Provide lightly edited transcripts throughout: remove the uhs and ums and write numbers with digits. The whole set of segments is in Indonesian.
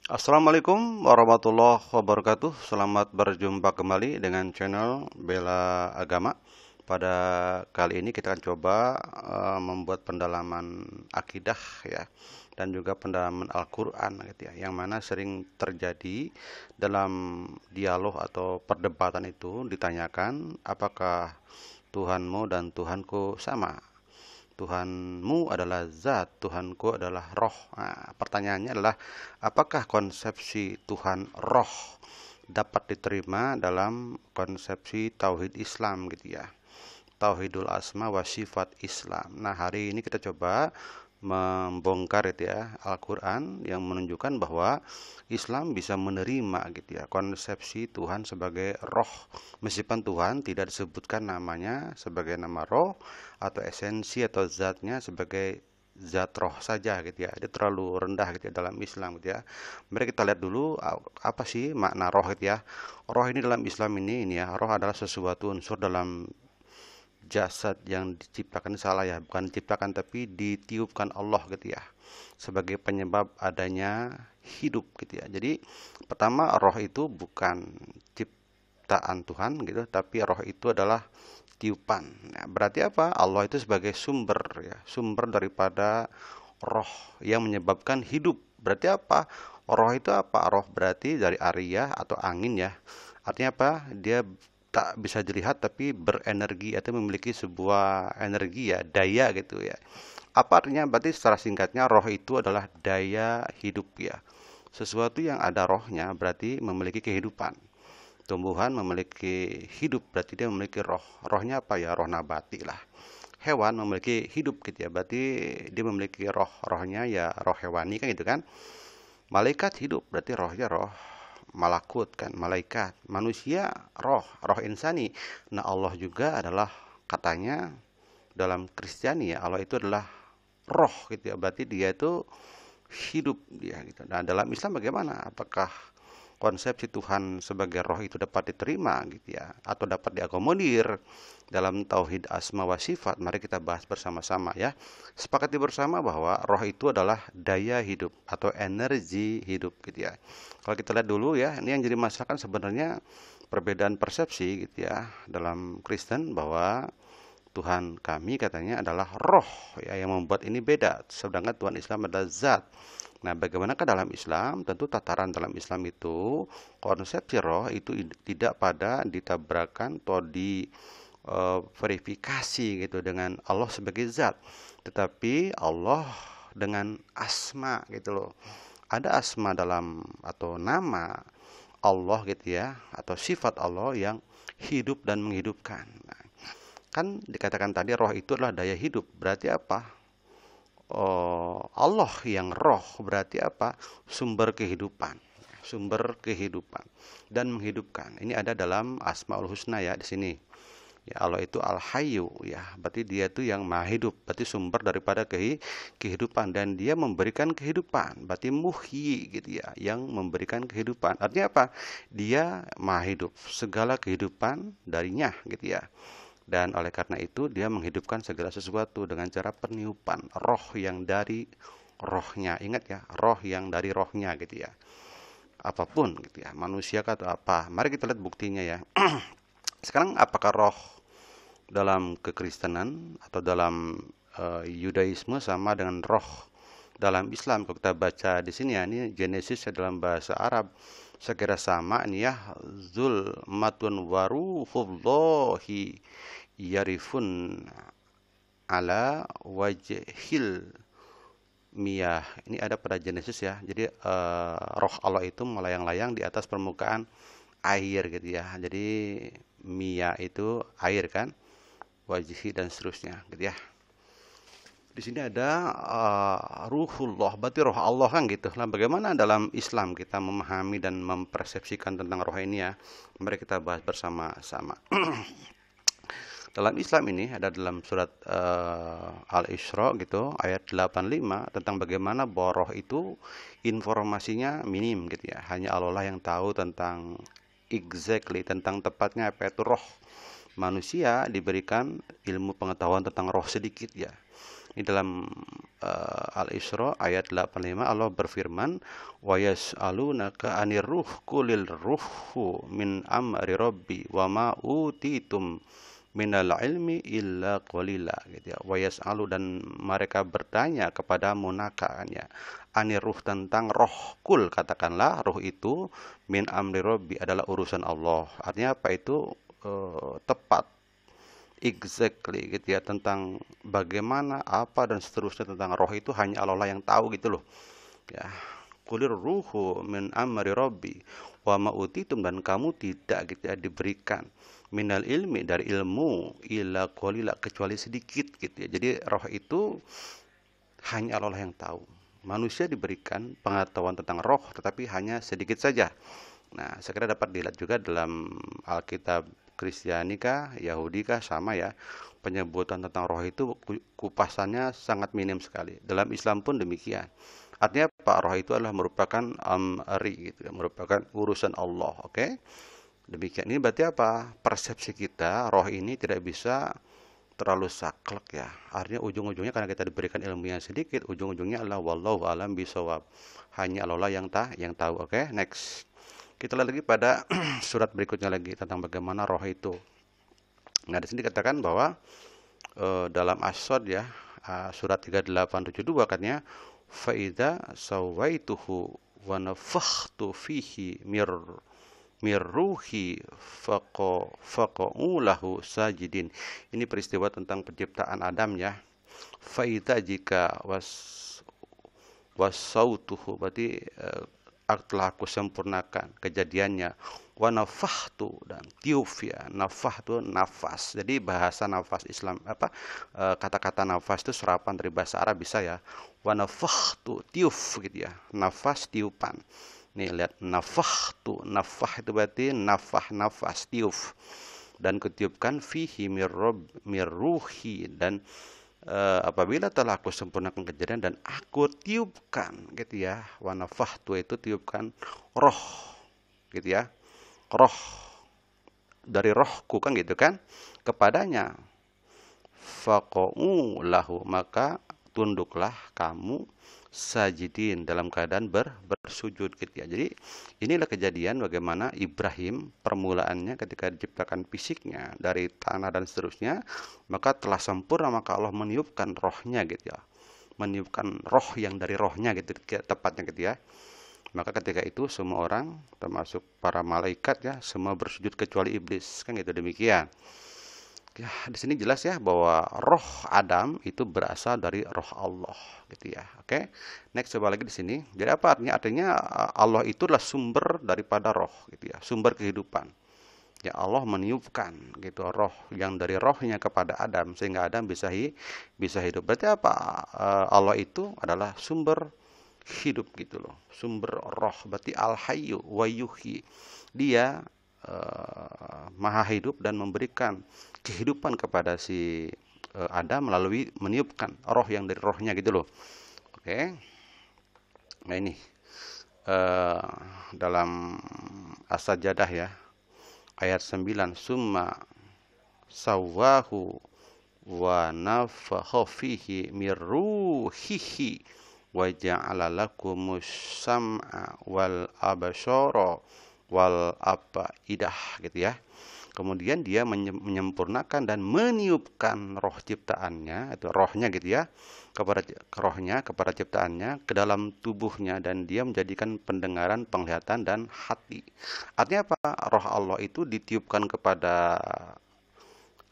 Assalamualaikum warahmatullahi wabarakatuh. Selamat berjumpa kembali dengan channel Bela Agama. Pada kali ini kita akan coba membuat pendalaman akidah ya, dan juga pendalaman Al-Qur'an gitu ya, yang mana sering terjadi dalam dialog atau perdebatan itu ditanyakan apakah Tuhanmu dan Tuhanku sama. Tuhanmu adalah zat, Tuhanku adalah roh. Nah, pertanyaannya adalah, apakah konsepsi Tuhan roh dapat diterima dalam konsepsi tauhid Islam gitu ya. Tauhidul asma wa sifat Islam. Nah, hari ini kita coba membongkar itu ya Al-Qur'an yang menunjukkan bahwa Islam bisa menerima gitu ya konsepsi Tuhan sebagai roh, meskipun Tuhan tidak disebutkan namanya sebagai nama roh atau esensi atau zatnya sebagai zat roh saja gitu ya. Itu terlalu rendah gitu ya dalam Islam gitu ya. Mari kita lihat dulu apa sih makna roh gitu ya. Roh ini dalam Islam ini ya, roh adalah sesuatu unsur dalam jasad yang diciptakan, salah ya, bukan diciptakan tapi ditiupkan Allah gitu ya, sebagai penyebab adanya hidup gitu ya. Jadi pertama, roh itu bukan ciptaan Tuhan gitu, tapi roh itu adalah tiupan. Nah, berarti apa? Allah itu sebagai sumber ya, sumber daripada roh yang menyebabkan hidup. Berarti apa? Roh itu apa? Roh berarti dari Arya atau angin ya. Artinya apa? Dia tak bisa dilihat tapi berenergi atau memiliki sebuah energi ya, daya gitu ya. Apa artinya? Berarti secara singkatnya roh itu adalah daya hidup ya. Sesuatu yang ada rohnya berarti memiliki kehidupan. Tumbuhan memiliki hidup berarti dia memiliki roh. Rohnya apa ya? Roh nabati lah. Hewan memiliki hidup gitu ya. Berarti dia memiliki roh. Rohnya ya roh hewani kan gitu kan. Malaikat hidup berarti rohnya roh malakut kan, malaikat. Manusia roh, roh insani. Nah, Allah juga adalah, katanya dalam Kristiani ya, Allah itu adalah roh gitu ya. Berarti dia itu hidup dia gitu. Nah, dalam Islam bagaimana? Apakah konsepsi Tuhan sebagai roh itu dapat diterima gitu ya, atau dapat diakomodir dalam tauhid asma wa sifat? Mari kita bahas bersama-sama ya. Sepakati bersama bahwa roh itu adalah daya hidup atau energi hidup gitu ya. Kalau kita lihat dulu ya, ini yang jadi masalah kan sebenarnya perbedaan persepsi gitu ya dalam Kristen, bahwa Tuhan kami katanya adalah roh ya, yang membuat ini beda, sedangkan Tuhan Islam adalah zat. Nah, bagaimanakah dalam Islam? Tentu tataran dalam Islam itu konsepsi roh itu tidak pada ditabrakan atau di verifikasi gitu dengan Allah sebagai zat, tetapi Allah dengan asma gitu loh. Ada asma dalam atau nama Allah gitu ya, atau sifat Allah yang hidup dan menghidupkan. Nah, kan dikatakan tadi roh itu adalah daya hidup. Berarti apa? Oh, Allah yang roh berarti apa? Sumber kehidupan. Sumber kehidupan dan menghidupkan. Ini ada dalam Asmaul Husna ya di sini. Ya, Allah itu Al-Hayyu ya. Berarti dia itu yang maha hidup. Berarti sumber daripada kehidupan, dan dia memberikan kehidupan. Berarti muhyi gitu ya, yang memberikan kehidupan. Artinya apa? Dia maha hidup. Segala kehidupan darinya gitu ya. Dan oleh karena itu dia menghidupkan segala sesuatu dengan cara peniupan roh yang dari rohnya. Ingat ya, roh yang dari rohnya gitu ya. Apapun gitu ya, manusia atau apa. Mari kita lihat buktinya ya. Sekarang apakah roh dalam kekristenan atau dalam Yudaisme sama dengan roh dalam Islam? Kalau kita baca di sini ya, ini Genesis ya, dalam bahasa Arab sekira sama ini ya. Zul matun waruhullahi yarifun ala wajhil miyah. Ini ada pada Genesis ya. Jadi roh Allah itu melayang-layang di atas permukaan air gitu ya. Jadi miyah itu air kan, wajhi dan seterusnya gitu ya. Di sini ada ruhullah, berarti roh Allah kan gitu. Nah, bagaimana dalam Islam kita memahami dan mempersepsikan tentang roh ini ya? Mari kita bahas bersama-sama. Dalam Islam ini ada dalam surat Al-Isra gitu, ayat 85, tentang bagaimana bahwa roh itu informasinya minim gitu ya. Hanya Allah lah yang tahu tentang exactly, tentang tepatnya apa itu roh. Manusia diberikan ilmu pengetahuan tentang roh sedikit ya. Ini dalam Al-Isra ayat 85 Allah berfirman, "Wa yas'alunaka 'anir ruh qulil ruhu min amri rabbi wa ma utitum minal ilmi illa qalila," gitu ya. Wa yas'alu, dan mereka bertanya kepadamu kan ya, anir ruh, tentang roh. Kul, katakanlah roh itu min amri rabbi, adalah urusan Allah. Artinya apa itu? Tepat, exactly gitu ya, tentang bagaimana, apa dan seterusnya tentang roh itu hanya Allah yang tahu gitu loh ya. Kulir ruhu min amri rabbi wa ma utitum, dan kamu tidak gitu ya diberikan minal ilmi, dari ilmu, illa qalila, kecuali sedikit gitu ya. Jadi roh itu hanya Allah yang tahu. Manusia diberikan pengetahuan tentang roh tetapi hanya sedikit saja. Nah, saya kira dapat dilihat juga dalam Alkitab Kristiani kah, Yahudi kah, sama ya. Penyebutan tentang roh itu kupasannya sangat minim sekali. Dalam Islam pun demikian. Artinya Pak, roh itu adalah merupakan amri gitu, merupakan urusan Allah, oke? Demikian. Ini berarti apa? Persepsi kita, roh ini tidak bisa terlalu saklek ya. Artinya ujung-ujungnya karena kita diberikan ilmu yang sedikit, ujung-ujungnya adalah wallahu alam bisawab. Hanya Allah yang tahu. Oke, next. Kita lihat lagi pada surat berikutnya lagi tentang bagaimana roh itu. Nah, di sini dikatakan bahwa dalam As-Sadd ya, surat 3872 katanya, faida sawaituhu wa nafakhtu fihi mir ruhi faqa'ulahu sajidin. Ini peristiwa tentang penciptaan Adam ya. Faida, jika wasautuhu, berarti telah aku sempurnakan kejadiannya. Wa nafahtu, dan tiuf ya. Nafahtu nafas. Jadi bahasa nafas Islam apa, kata-kata nafas itu serapan dari bahasa Arab bisa ya. Wa nafahtu, tiuf gitu ya. Nafas, tiupan. Nih lihat, nafahtu, nafah itu berarti nafah, nafas, tiuf. Dan kutiupkan fihi mirruhi, dan apabila telah aku sempurnakan kejadian dan aku tiupkan gitu ya, wa nafahtu itu tiupkan roh gitu ya, roh dari rohku kan gitu kan, kepadanya, faqa'u lahu, maka tunduklah kamu, sajidin, dalam keadaan bersujud gitu ya. Jadi inilah kejadian bagaimana Ibrahim permulaannya ketika diciptakan fisiknya dari tanah dan seterusnya, maka telah sempurna, maka Allah meniupkan rohnya gitu ya, meniupkan roh yang dari rohnya gitu tepatnya gitu ya. Maka ketika itu semua orang termasuk para malaikat ya, semua bersujud kecuali iblis kan gitu. Demikian ya, di sini jelas ya bahwa roh Adam itu berasal dari roh Allah gitu ya. Oke. Next, coba lagi di sini. Jadi apa artinya? Artinya Allah itu adalah sumber daripada roh gitu ya, sumber kehidupan. Ya, Allah meniupkan gitu roh yang dari rohnya kepada Adam sehingga Adam bisa hidup. Berarti apa? Allah itu adalah sumber hidup gitu loh. Sumber roh, berarti al-hayyu wa yuhyi. Dia maha hidup dan memberikan kehidupan kepada si Adam melalui meniupkan roh yang dari rohnya gitu loh. Oke. Nah ini dalam As-Sajdah ya, ayat 9, summa sawwahu wa nafakha fihi mir ruhihi wa ja'ala lakumus sam'a wal absara wal afaidah gitu ya. Kemudian dia menyempurnakan dan meniupkan roh ciptaannya, itu rohnya gitu ya, kepada ciptaannya ke dalam tubuhnya, dan dia menjadikan pendengaran, penglihatan dan hati. Artinya apa? Roh Allah itu ditiupkan kepada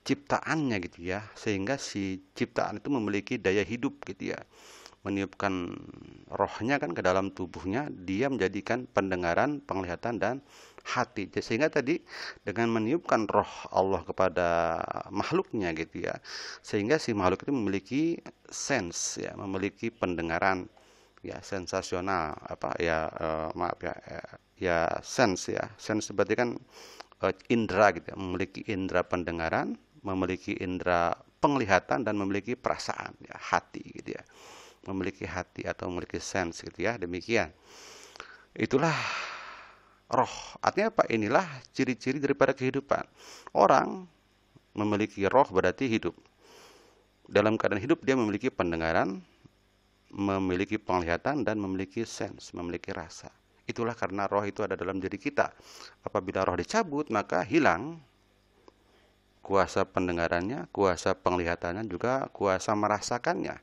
ciptaannya gitu ya, sehingga si ciptaan itu memiliki daya hidup gitu ya. Meniupkan rohnya kan ke dalam tubuhnya, dia menjadikan pendengaran, penglihatan dan hati. Sehingga tadi dengan meniupkan roh Allah kepada makhluknya gitu ya, sehingga si makhluk itu memiliki sense ya, memiliki pendengaran ya, sensasional apa ya, maaf ya, ya sense ya. Sense berarti kan indera gitu ya, memiliki indera pendengaran, memiliki indera penglihatan dan memiliki perasaan ya, hati gitu ya. Memiliki hati atau memiliki sense gitu ya. Demikian. Itulah roh. Artinya apa? Inilah ciri-ciri daripada kehidupan. Orang memiliki roh berarti hidup. dalam keadaan hidup dia memiliki pendengaran, memiliki penglihatan, dan memiliki sense, memiliki rasa. Itulah karena roh itu ada dalam diri kita. Apabila roh dicabut, maka hilang kuasa pendengarannya, kuasa penglihatannya, juga kuasa merasakannya.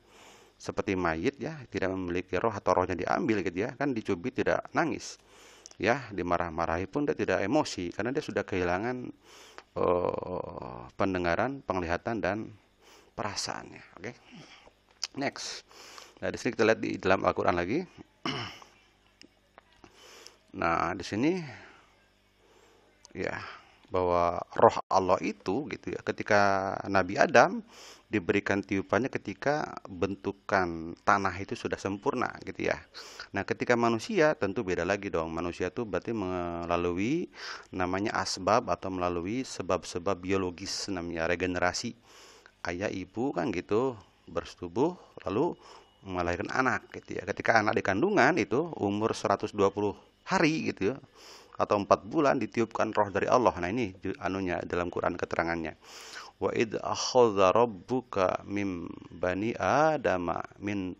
Seperti mayit ya, tidak memiliki roh atau rohnya diambil gitu ya, kan dicubit tidak nangis. Ya, dimarah-marahi pun dia tidak emosi karena dia sudah kehilangan pendengaran, penglihatan, dan perasaannya. Oke. Next. Nah, di sini kita lihat di dalam Al-Qur'an lagi. Nah, di sini ya bahwa roh Allah itu gitu ya, ketika Nabi Adam diberikan tiupannya ketika bentukan tanah itu sudah sempurna gitu ya. Nah, ketika manusia tentu beda lagi dong. Manusia itu berarti melalui namanya asbab atau melalui sebab-sebab biologis, namanya regenerasi. Ayah ibu kan gitu bersetubuh lalu melahirkan anak gitu ya. Ketika anak di kandungan itu umur 120 hari gitu ya, atau 4 bulan ditiupkan roh dari Allah. Nah, ini anunya dalam Quran keterangannya. Wa id akhadha rabbuka mim bani adama min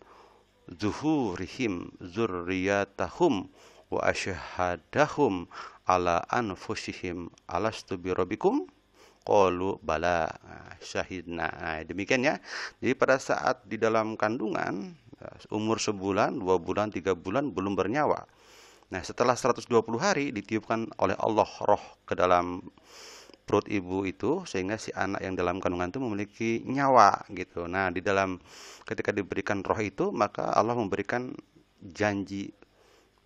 zuhurihim zurriyatahum wa asyhadahum ala anfusihim alastu birabbikum qalu bala syahidna. Nah, demikian ya. Jadi pada saat di dalam kandungan umur sebulan, 2 bulan, 3 bulan belum bernyawa. Nah, setelah 120 hari ditiupkan oleh Allah roh ke dalam perut ibu itu sehingga si anak yang dalam kandungan itu memiliki nyawa gitu. Nah, di dalam ketika diberikan roh itu maka Allah memberikan janji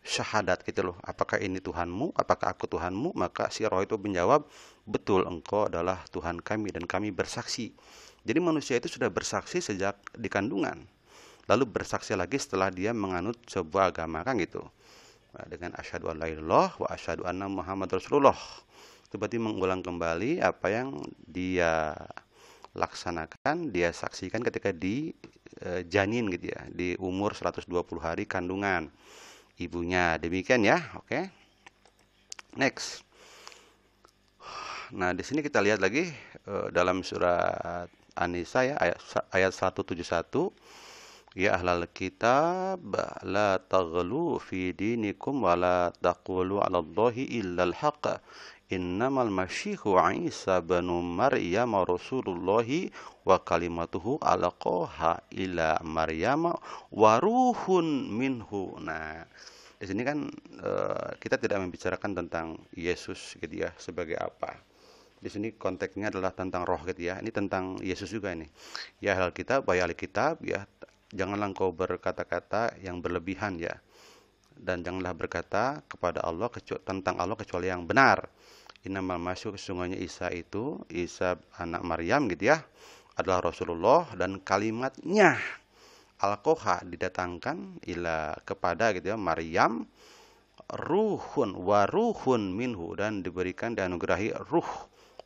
syahadat gitu loh. Apakah ini Tuhanmu? Apakah aku Tuhanmu? Maka si roh itu menjawab, betul, engkau adalah Tuhan kami dan kami bersaksi. Jadi manusia itu sudah bersaksi sejak di kandungan. Lalu bersaksi lagi setelah dia menganut sebuah agama kan gitu. Nah, dengan asyhadu an la ilaha illallah wa asyhadu anna Muhammad Rasulullah. Itu berarti mengulang kembali apa yang dia laksanakan, dia saksikan ketika di janin gitu ya, di umur 120 hari kandungan ibunya. Demikian ya. Oke. Next. Nah, di sini kita lihat lagi dalam surat An-Nisa ya, ayat 171. Ya ahlal kitab la taghlu fi dinikum wa la taqulu 'ala Allahi illal haqq. Innamal masyihu Isa bin Maryam rasulullahi wa kalimatuhu alaqaha ila Maryam wa ruhun minhu. Nah, di sini kan kita tidak membicarakan tentang Yesus gitu ya sebagai apa. Di sini konteksnya adalah tentang roh gitu ya. Ini tentang Yesus juga ini. Ya ahlal kitab, wahai ahli kitab ya, janganlah engkau berkata-kata yang berlebihan ya. Dan janganlah berkata kepada Allah tentang Allah kecuali yang benar. Innamal masyu, sesungguhnya Isa itu, Isa anak Maryam gitu ya, adalah Rasulullah dan kalimatnya alqoha didatangkan ila kepada gitu ya Maryam, ruhun wa ruhun minhu, dan diberikan dianugerahi ruh.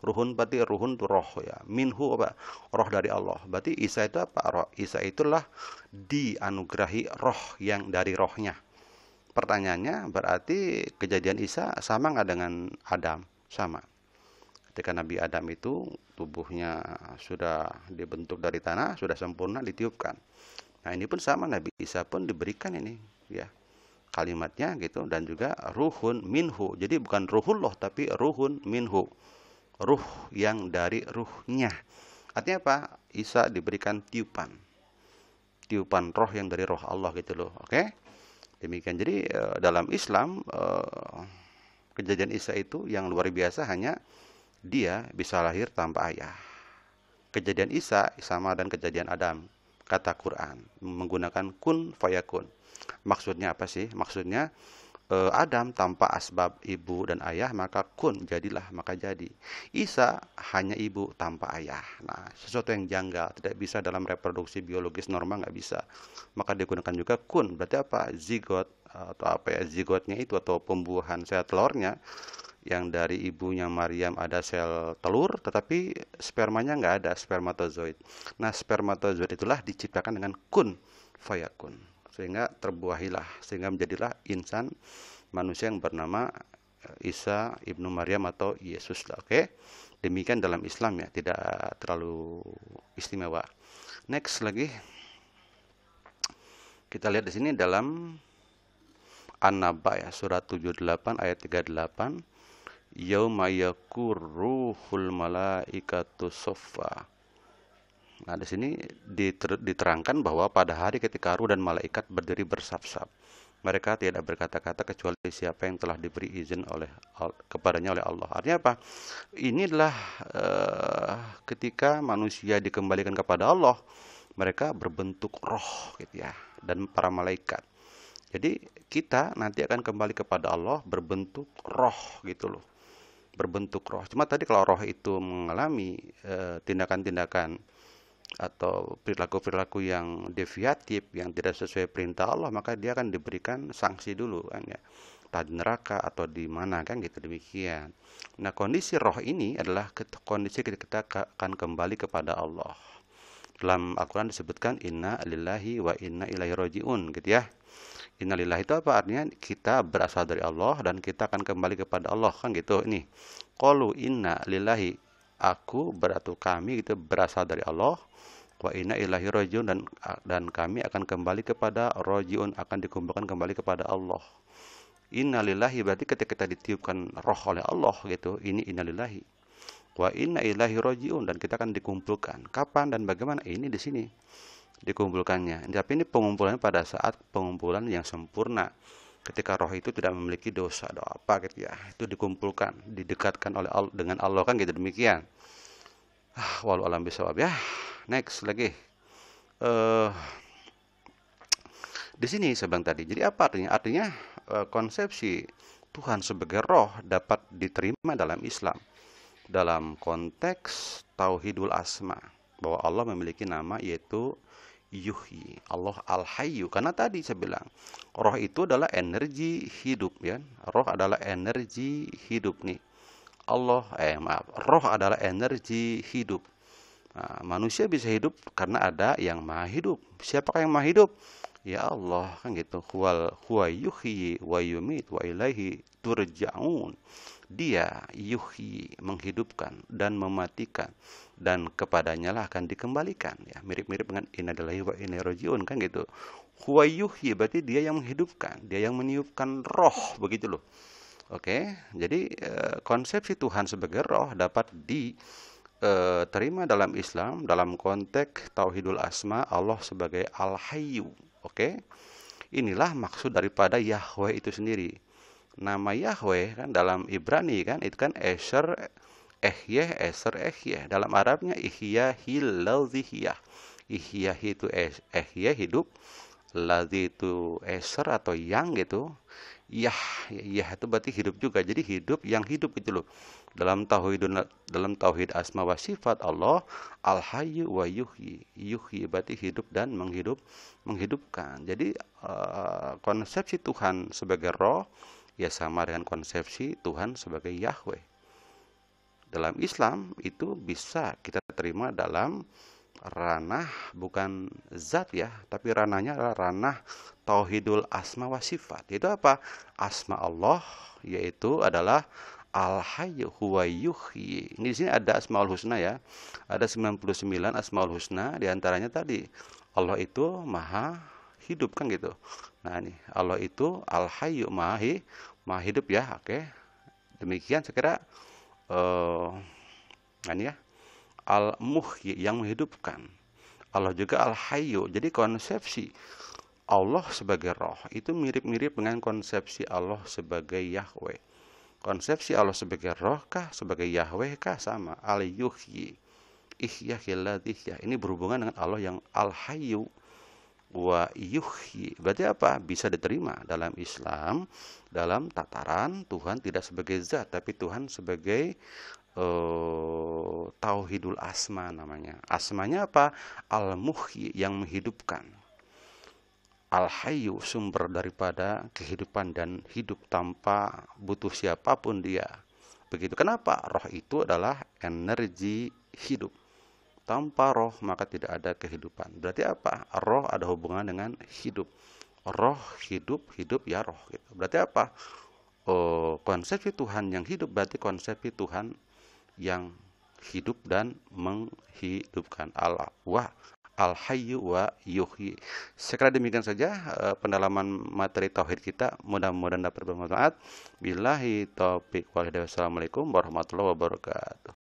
Ruhun berarti ruhun itu roh ya. Minhu apa? Roh dari Allah. Berarti Isa itu apa? Roh. Isa itulah dianugerahi roh yang dari rohnya. Pertanyaannya berarti kejadian Isa sama nggak dengan Adam? Sama. Ketika Nabi Adam itu tubuhnya sudah dibentuk dari tanah, sudah sempurna ditiupkan. Nah, ini pun sama, Nabi Isa pun diberikan ini ya kalimatnya gitu, dan juga ruhun minhu. Jadi bukan ruhullah tapi ruhun minhu. Ruh yang dari ruhnya. Artinya apa? Isa diberikan tiupan. Tiupan roh yang dari roh Allah gitu loh. Oke? Demikian. Jadi dalam Islam kejadian Isa itu yang luar biasa hanya dia bisa lahir tanpa ayah. Kejadian Isa sama dan kejadian Adam. Kata Quran menggunakan kun fayakun. Maksudnya apa sih? Maksudnya Adam tanpa asbab ibu dan ayah, maka kun, jadilah, maka jadi. Isa hanya ibu tanpa ayah. Nah, sesuatu yang janggal, tidak bisa dalam reproduksi biologis normal, nggak bisa. Maka digunakan juga kun. Berarti apa? Zigot atau apa ya, zigotnya itu atau pembuahan sel telurnya, yang dari ibunya Maryam ada sel telur, tetapi spermanya nggak ada, spermatozoid. Nah, spermatozoid itulah diciptakan dengan kun fayakun, sehingga terbuahilah, sehingga menjadilah insan, manusia yang bernama Isa ibnu Maryam atau Yesus. Oke, demikian dalam Islam ya, tidak terlalu istimewa. Next lagi kita lihat di sini dalam An-Naba ya, surat 78 ayat 38. Yauma yakuruhul malaikatu soffa. Nah, di sini diterangkan bahwa pada hari ketika ruh dan malaikat berdiri bersaf-saf, mereka tidak berkata-kata kecuali siapa yang telah diberi izin kepadanya oleh Allah. Artinya apa? Ini adalah ketika manusia dikembalikan kepada Allah, mereka berbentuk roh gitu ya, dan para malaikat. Jadi kita nanti akan kembali kepada Allah berbentuk roh gitu loh. Berbentuk roh. Cuma tadi kalau roh itu mengalami tindakan-tindakan atau perilaku-perilaku yang deviatif, yang tidak sesuai perintah Allah, maka dia akan diberikan sanksi dulu kan ya, entah di neraka atau di mana kan gitu, demikian. Nah, kondisi roh ini adalah kondisi kita akan kembali kepada Allah. Dalam Al-Quran disebutkan inna lillahi wa inna ilaihi roji'un gitu ya. Inna lillahi itu apa? Artinya kita berasal dari Allah dan kita akan kembali kepada Allah kan gitu. Ini qalu inna lillahi, aku berarti kami gitu berasal dari Allah, wa inna ilahi rojiun, dan kami akan kembali kepada rojiun, akan dikumpulkan kembali kepada Allah. Innalillahi berarti ketika kita ditiupkan roh oleh Allah gitu, ini innalillahi. Wa inna ilahi rojiun, dan kita akan dikumpulkan. Kapan dan bagaimana? Ini di sini dikumpulkannya. Tapi ini pengumpulannya pada saat pengumpulan yang sempurna. Ketika roh itu tidak memiliki dosa atau apa gitu ya, itu dikumpulkan, didekatkan oleh Allah dengan Allah kan gitu, demikian. Walau alam bisawab ya. Next lagi. Di sini saya bilang tadi. Jadi apa artinya? Artinya konsepsi Tuhan sebagai roh dapat diterima dalam Islam dalam konteks tauhidul asma, bahwa Allah memiliki nama yaitu Yuhyi, Allah Al-Hayyu. Karena tadi saya bilang roh itu adalah energi hidup ya. Roh adalah energi hidup nih. Roh adalah energi hidup. Nah, manusia bisa hidup karena ada yang maha hidup. Siapakah yang maha hidup? Ya Allah kan gitu. Huwa yuhyi wa yumit wa ilaihi turja'un. Dia yuhyi, menghidupkan dan mematikan, dan kepadanya lah akan dikembalikan ya. Mirip-mirip dengan inna lillahi wa inna ilaihi raji'un kan gitu. Huwa yuhyi berarti dia yang menghidupkan, dia yang meniupkan roh, begitu loh. Oke, jadi konsepsi Tuhan sebagai roh dapat diterima dalam Islam dalam konteks tauhidul asma, Allah sebagai Al-Hayyu. Oke, inilah maksud daripada Yahweh itu sendiri. Nama Yahweh kan dalam Ibrani kan itu kan Eser Ehyeh. Dalam Arabnya Ihya Hilazihiyah. Ihya itu Ehyeh hidup, lazi itu Eser atau yang gitu. Yah itu berarti hidup juga. Jadi hidup yang hidup itu loh. Dalam tauhid asma wa sifat Allah Al-Hayyu wa Yuhyi. Yuhyi berarti hidup dan menghidupkan. Jadi konsepsi Tuhan sebagai roh ya sama dengan konsepsi Tuhan sebagai Yahweh. Dalam Islam itu bisa kita terima dalam ranah bukan zat ya, tapi ranahnya adalah ranah tauhidul asma wa sifat. Itu apa? Asma Allah yaitu adalah Al-Hayyu huwa yuhyi. Ini di sini ada Asmaul Husna ya. Ada 99 Asmaul Husna, di antaranya tadi Allah itu maha hidup kan gitu. Nah, ini Allah itu Al-Hayyu maha hidup ya. Oke. Demikian saya kira ini ya. Al-Muhyi yang menghidupkan. Allah juga Al-Hayyu. Jadi konsepsi Allah sebagai roh itu mirip-mirip dengan konsepsi Allah sebagai Yahweh. Konsepsi Allah sebagai roh kah, sebagai Yahweh kah, sama. Al-Yuhyi, Ihya Hiladihya. Ini berhubungan dengan Allah yang Al-Hayyu wa Yuhyi. Berarti apa? Bisa diterima dalam Islam, dalam tataran Tuhan tidak sebagai zat, tapi Tuhan sebagai tauhidul asma namanya. Asmanya apa? Al-Muhyi yang menghidupkan. Al-Hayyu sumber daripada kehidupan dan hidup tanpa butuh siapapun dia. Begitu. Kenapa? Roh itu adalah energi hidup. Tanpa roh maka tidak ada kehidupan. Berarti apa? Roh ada hubungan dengan hidup. Roh hidup ya roh gitu. Berarti apa? Konsepsi Tuhan yang hidup berarti konsepsi Tuhan yang hidup dan menghidupkan. Al-Hayyu wa Yuhyi. Sekali demikian saja pendalaman materi tauhid kita, mudah-mudahan dapat bermanfaat. Billahi taufik wal hidayah. Wassalamualaikum warahmatullahi wabarakatuh.